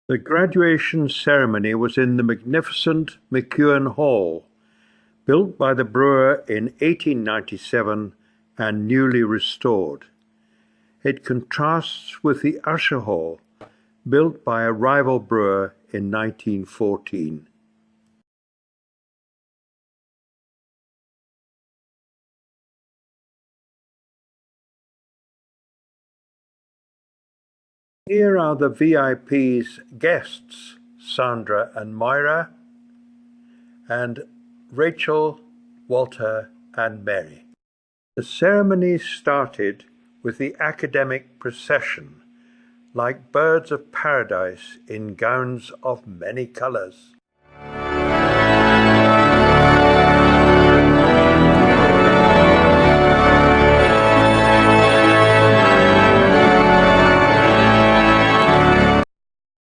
The graduation ceremony was in the magnificent McEwen Hall, built by the brewer in 1897 and newly restored. It contrasts with the Usher Hall, built by a rival brewer in 1914. Here are the VIP's guests, Sandra and Moira, and Rachel, Walter, and Mary. The ceremony started with the academic procession, like birds of paradise in gowns of many colours.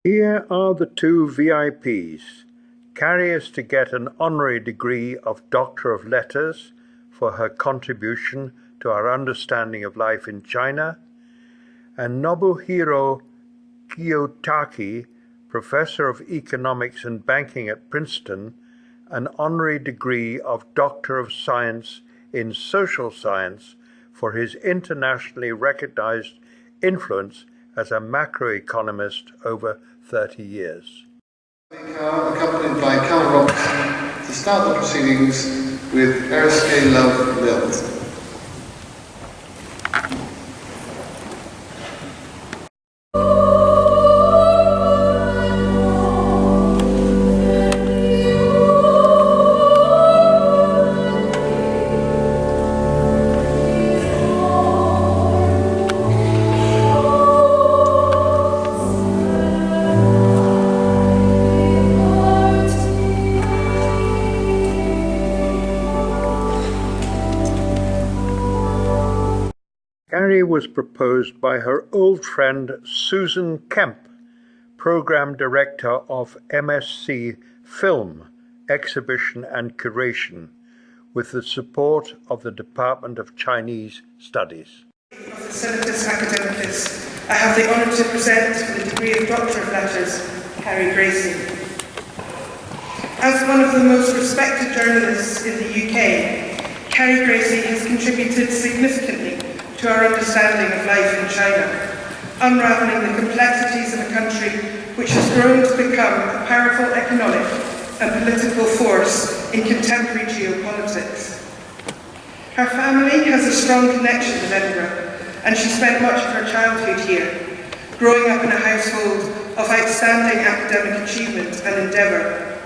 Here are the two VIPs. Carrie is to get an honorary degree of Doctor of Letters for her contribution to our understanding of life in China, and Nobuhiro Kiyotaki, Professor of Economics and Banking at Princeton, an honorary degree of Doctor of Science in Social Science for his internationally recognized influence as a macroeconomist over 30 years. Accompanied by Carl Robertson, to start the proceedings with Eriske Love Lilt. Carrie was proposed by her old friend Susan Kemp, Program Director of MSc Film, Exhibition and Curation, with the support of the Department of Chinese Studies. Of the Senatus Academicus, I have the honour to present for the degree of Doctor of Letters, Carrie Gracie. As one of the most respected journalists in the UK, Carrie Gracie has contributed significantly to our understanding of life in China, unravelling the complexities of a country which has grown to become a powerful economic and political force in contemporary geopolitics. Her family has a strong connection with Edinburgh, and she spent much of her childhood here, growing up in a household of outstanding academic achievement and endeavour.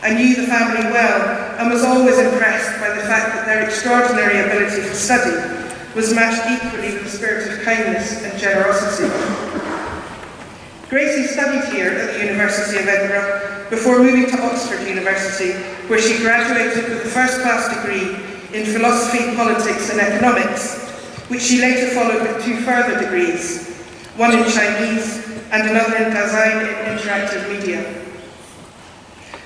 I knew the family well and was always impressed by the fact that their extraordinary ability to study was matched equally with a spirit of kindness and generosity. Gracie studied here at the University of Edinburgh before moving to Oxford University, where she graduated with a first-class degree in philosophy, politics and economics, which she later followed with two further degrees, one in Chinese and another in design and interactive media.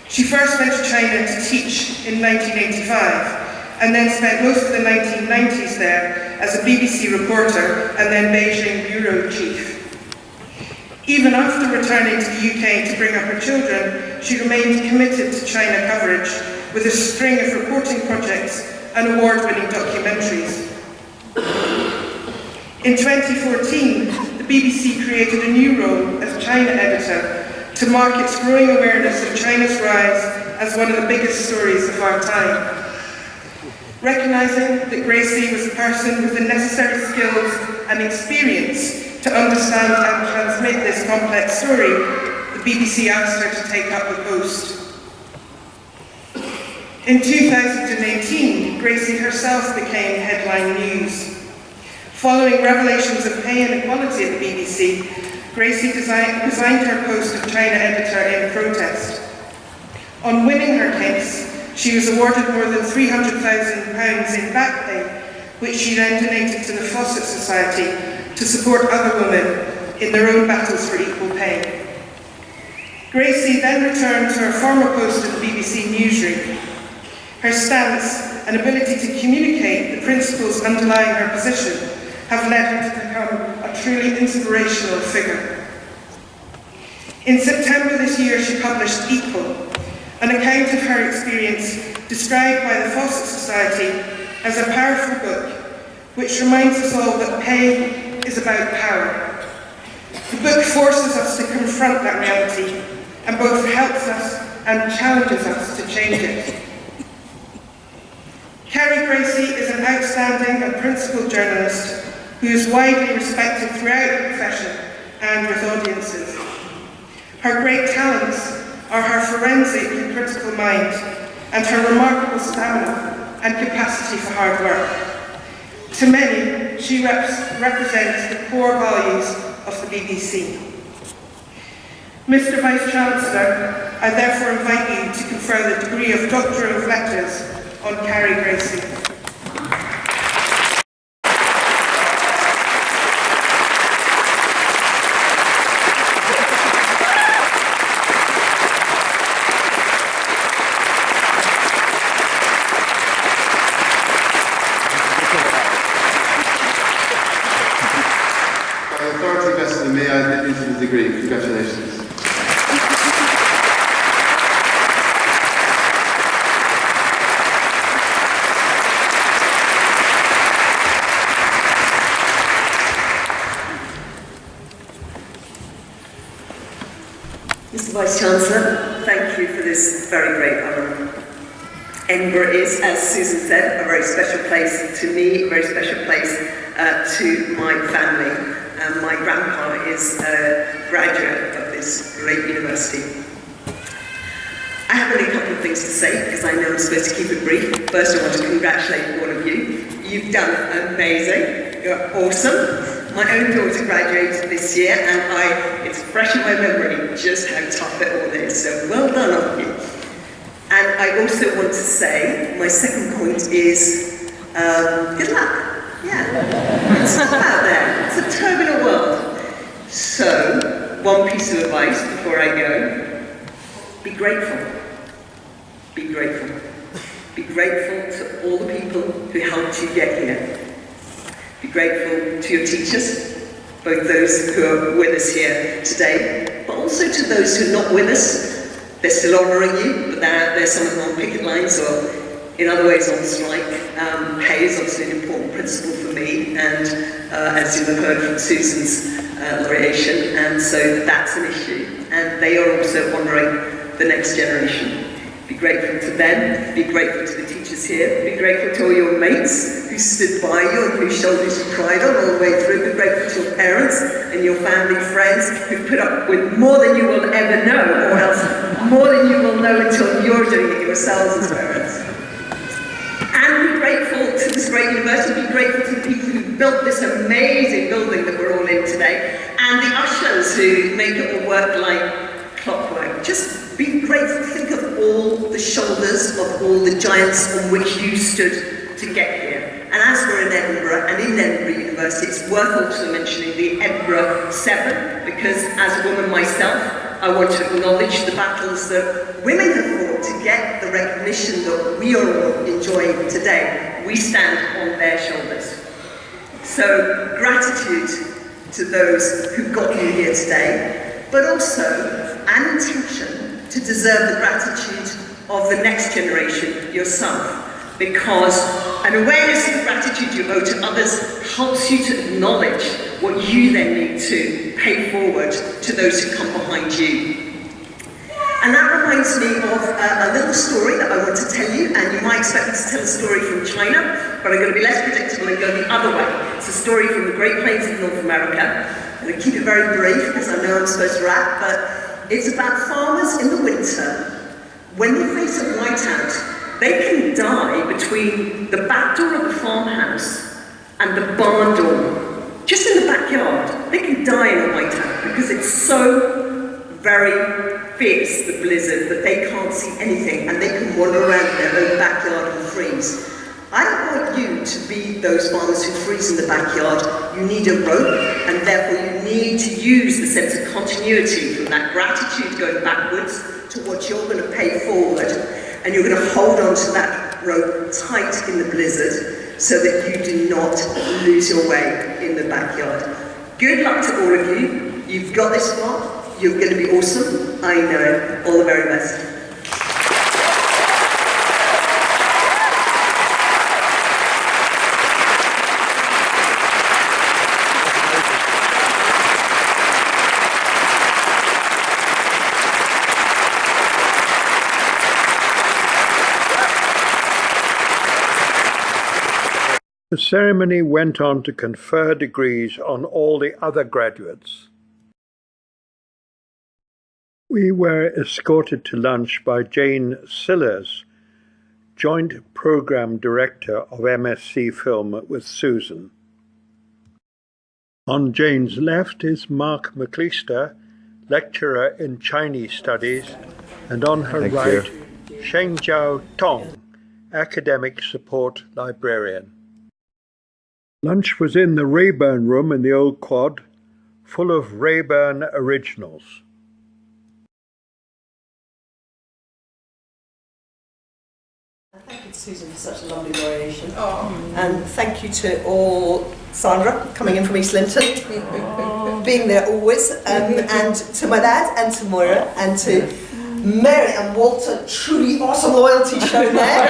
She first went to China to teach in 1985, and then spent most of the 1990s there as a BBC reporter and then Beijing bureau chief. Even after returning to the UK to bring up her children, she remained committed to China coverage with a string of reporting projects and award-winning documentaries. In 2014, the BBC created a new role as China editor to mark its growing awareness of China's rise as one of the biggest stories of our time. Recognising that Gracie was a person with the necessary skills and experience to understand and transmit this complex story, the BBC asked her to take up the post. In 2018, Gracie herself became headline news. Following revelations of pay inequality at the BBC, Gracie resigned her post of China editor in protest. On winning her case, she was awarded more than £300,000 in back pay, which she then donated to the Fawcett Society to support other women in their own battles for equal pay. Gracie then returned to her former post at the BBC newsroom. Her stance and ability to communicate the principles underlying her position have led her to become a truly inspirational figure. In September this year, she published Equal, an account of her experience described by the Fawcett Society as a powerful book, which reminds us all that pay is about power. The book forces us to confront that reality and both helps us and challenges us to change it. Carrie Gracie is an outstanding and principled journalist who is widely respected throughout the profession and with audiences. Her great talents are her forensic and critical mind and her remarkable stamina and capacity for hard work. To many, she represents the core values of the BBC. Mr. Vice-Chancellor, I therefore invite you to confer the degree of Doctor of Letters on Carrie Gracie. By authority vested in me, I admit you to the degree. Congratulations. Mr. Vice-Chancellor, thank you for this very great honour. Edinburgh is, as Susan said, a very special place to me, a very special place to my family. My grandpa is a graduate of this great university. I have only a couple of things to say, because I know I'm supposed to keep it brief. First, I want to congratulate all of you. You've done amazing. You're awesome. My own daughter graduated this year, and it's fresh in my memory just how tough it all is. So well done on you. And I also want to say, my second point is, good luck. Yeah, it's tough out there. It's a turbulent world. So, one piece of advice before I go, be grateful. Be grateful. Be grateful to all the people who helped you get here. Be grateful to your teachers, both those who are with us here today, but also to those who are not with us. They're still honouring you, but they're out there, some of them on picket lines or in other ways on strike. Pay is obviously an important principle for me, and as you have heard from Susan's laureation, and so that's an issue. And they are also honouring the next generation. Be grateful to them, be grateful to the teachers here, be grateful to all your mates who stood by you and whose shoulders you cried on all the way through, be grateful to your parents and your family, friends who put up with more than you will ever know, or else more than you will know until you're doing it yourselves as parents. And be grateful to this great university, be grateful to the people who built this amazing building that we're all in today, and the ushers who make it all work like clockwork. Just be grateful, think of all the shoulders of all the giants on which you stood to get here. And as we're in Edinburgh, and in Edinburgh University, it's worth also mentioning the Edinburgh 7, because as a woman myself, I want to acknowledge the battles that women have fought to get the recognition that we are all enjoying today. We stand on their shoulders. So gratitude to those who got you here today, but also an intention to deserve the gratitude of the next generation, yourself. Because an awareness of the gratitude you owe to others helps you to acknowledge what you then need to pay forward to those who come behind you. And that reminds me of a little story that I want to tell you, and you might expect me to tell a story from China, but I'm going to be less predictable and go the other way. It's a story from the Great Plains of North America. I'm going to keep it very brief because I know I'm supposed to wrap, but it's about farmers in the winter. When they face a whiteout, they can die between the back door of the farmhouse and the barn door. Just in the backyard, they can die in a whiteout because it's so very fierce, the blizzard, that they can't see anything and they can wander around in their own backyard and freeze. I don't want you to be those farmers who freeze in the backyard. You need a rope, and therefore you need to use the sense of continuity from that gratitude going backwards to what you're going to pay forward. And you're going to hold on to that rope tight in the blizzard so that you do not lose your way in the backyard. Good luck to all of you. You've got this far. You're going to be awesome. I know it. All the very best. The ceremony went on to confer degrees on all the other graduates. We were escorted to lunch by Jane Sillers, Joint Programme Director of MSc Film with Susan. On Jane's left is Mark McLeister, Lecturer in Chinese Studies, and on her right, Shengjiao Tong, Academic Support Librarian. Lunch was in the Rayburn Room in the Old Quad, full of Rayburn originals. Thank you to Susan for such a lovely variation. And thank you to all Sandra, coming in from East Linton, being there always, and to my dad and to Moira and to Mary and Walter, truly awesome loyalty shown there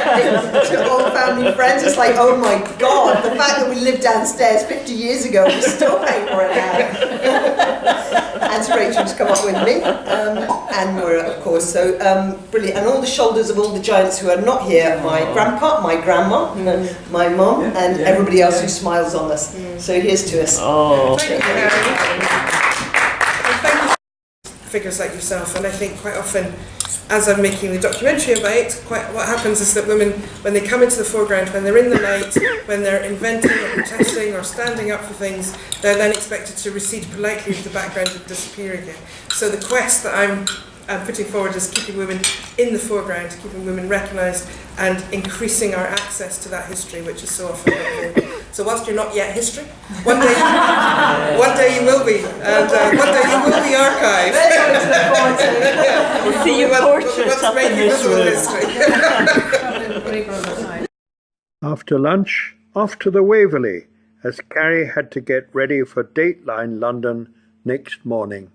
to all family friends. It's like, oh my God, the fact that we lived downstairs 50 years ago, we're still paying for it now. And to Rachel who's come up with me, and Moira, of course. So brilliant. And all the shoulders of all the giants who are not here, my grandpa, my grandma, my mum, and everybody else who smiles on us. So here's to us. Thank you. Figures like yourself, and I think quite often, as I'm making the documentary about, what happens is that women, when they come into the foreground, when they're in the light, when they're inventing or protesting or standing up for things, they're then expected to recede politely into the background and disappear again. So the quest that I'm putting forward is keeping women in the foreground, keeping women recognised and increasing our access to that history, which is so often not. So whilst you're not yet history, one day you will be, and one day you will be archived. We'll see your portrait up in this room. After lunch, off to the Waverley, as Carrie had to get ready for Dateline London next morning.